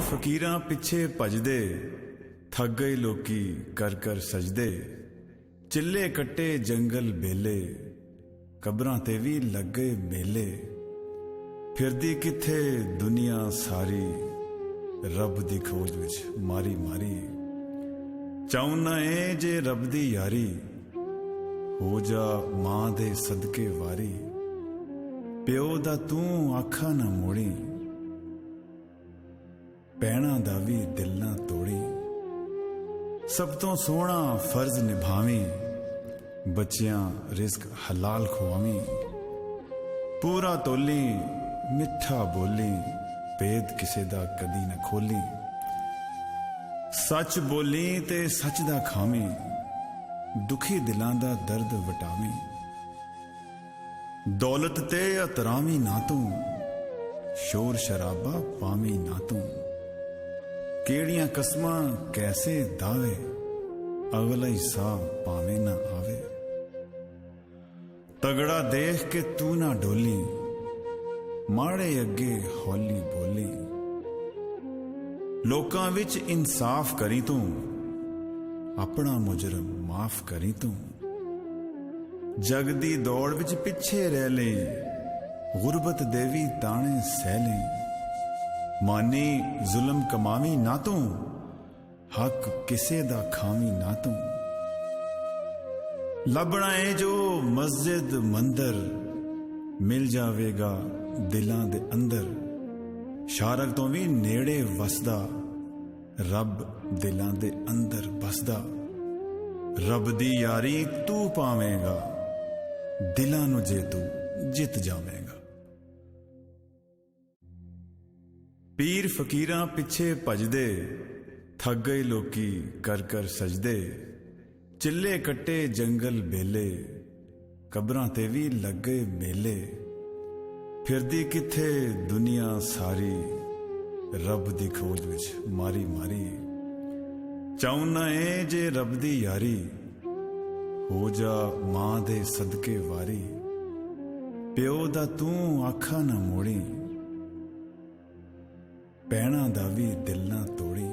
ਫਕੀਰਾਂ ਪਿੱਛੇ ਭਜਦੇ, ਥੱਕ ਗਏ ਲੋਕੀ ਕਰ ਕਰ ਸਜਦੇ। ਚਿੱਲੇ ਕੱਟੇ ਜੰਗਲ ਬੇਲੇ, ਕਬਰਾਂ ਤੇ ਵੀ ਲੱਗ ਗਏ ਮੇਲੇ। ਫਿਰਦੀ ਕਿੱਥੇ ਦੁਨੀਆ ਸਾਰੀ, ਰੱਬ ਦੀ ਖੋਜ ਵਿੱਚ ਮਾਰੀ ਮਾਰੀ। ਚਾਹੁੰਨਾ ਏ ਜੇ ਰੱਬ ਦੀ ਯਾਰੀ, ਹੋ ਜਾ ਮਾਂ ਦੇ ਸਦਕੇ ਵਾਰੀ। ਪਿਓ ਦਾ ਤੂੰ ਆਖਾਂ ਨਾ ਮੋੜੀ, ਭੈਣਾਂ ਦਾ ਵੀ ਦਿਲ ਨਾ ਤੋੜੀ। ਸਭ ਤੋਂ ਸੋਹਣਾ ਫਰਜ਼ ਨਿਭਾਵੀਂ, ਬੱਚਿਆਂ ਰਿਜ਼ਕ ਹਲਾਲ ਖਵਾਵੀਂ। ਪੂਰਾ ਤੋਲੀ ਮਿੱਠਾ ਬੋਲੀ, ਭੇਦ ਕਿਸੇ ਦਾ ਕਦੀ ਨਾ ਖੋਲੀ। ਸੱਚ ਬੋਲੀ ਤੇ ਸੱਚ ਦਾ ਖਾਵੀਂ, ਦੁਖੀ ਦਿਲਾਂ ਦਾ ਦਰਦ ਵਟਾਵੀਂ। ਦੌਲਤ ਤੇ ਅਤਰਾਵੀਂ ਨਾ ਤੂੰ, ਸ਼ੋਰ ਸ਼ਰਾਬਾ ਪਾਵੀਂ ਨਾ ਤੂੰ। ਕਿਹੜੀਆਂ ਕਸਮਾਂ ਕੈਸੇ ਦਾਵੇ, ਅਗਲਾ ਹੀ ਸਾਹ ਭਾਵੇਂ ਨਾ ਆਵੇ। ਤਗੜਾ ਦੇਖ ਕੇ ਤੂੰ ਨਾ ਡੋਲੀ, ਮਾੜੇ ਅੱਗੇ ਹੌਲੀ ਬੋਲੀ। ਲੋਕਾਂ ਵਿੱਚ ਇਨਸਾਫ ਕਰੀ ਤੂੰ, ਆਪਣਾ ਮੁਜਰਮ ਮਾਫ ਕਰੀ ਤੂੰ। ਜਗ ਦੀ ਦੌੜ ਵਿੱਚ ਪਿੱਛੇ ਰਹਿ ਲਈ, ਗੁਰਬਤ ਦੇ ਵੀ ਤਾਣੇ ਸਹਿ ਲਈ। ਮਾਨੀ ਜ਼ੁਲਮ ਕਮਾਵੀਂ ਨਾ ਤੂੰ, ਹੱਕ ਕਿਸੇ ਦਾ ਖਾਵੀਂ ਨਾ ਤੂੰ। ਲੱਭਣਾ ਏ ਜੋ ਮਸਜਿਦ ਮੰਦਰ, ਮਿਲ ਜਾਵੇਗਾ ਦਿਲਾਂ ਦੇ ਅੰਦਰ। ਸ਼ਾਰਕ ਤੋਂ ਵੀ ਨੇੜੇ ਵਸਦਾ, ਰੱਬ ਦਿਲਾਂ ਦੇ ਅੰਦਰ ਬਸਦਾ। ਰੱਬ ਦੀ ਯਾਰੀ ਤੂੰ ਪਾਵੇਂਗਾ, ਦਿਲਾਂ ਨੂੰ ਜੇ ਤੂੰ ਜਿੱਤ ਜਾਵੇਂਗਾ। ਪੀਰ ਫਕੀਰਾਂ ਪਿੱਛੇ ਭਜਦੇ, ਥੱਕ ਗਏ ਲੋਕੀ ਕਰ ਕਰ ਸਜਦੇ। ਚਿੱਲੇ ਕੱਟੇ ਜੰਗਲ ਬੇਲੇ, ਕਬਰਾਂ ਤੇ ਵੀ ਲੱਗ ਗਏ ਮੇਲੇ। ਫਿਰਦੀ ਕਿੱਥੇ ਦੁਨੀਆ ਸਾਰੀ, ਰੱਬ ਦੀ ਖੋਜ ਵਿੱਚ ਮਾਰੀ ਮਾਰੀ। ਚਾਹੁੰਨਾ ਏ ਜੇ ਰੱਬ ਦੀ ਯਾਰੀ, ਹੋ ਜਾ ਮਾਂ ਦੇ ਸਦਕੇ ਵਾਰੀ। ਪਿਓ ਦਾ ਤੂੰ ਆਖਾਂ ਨਾ ਮੋੜੀ, ਭੈਣਾਂ ਦਾ ਵੀ ਦਿਲ ਨਾ ਤੋੜੀ।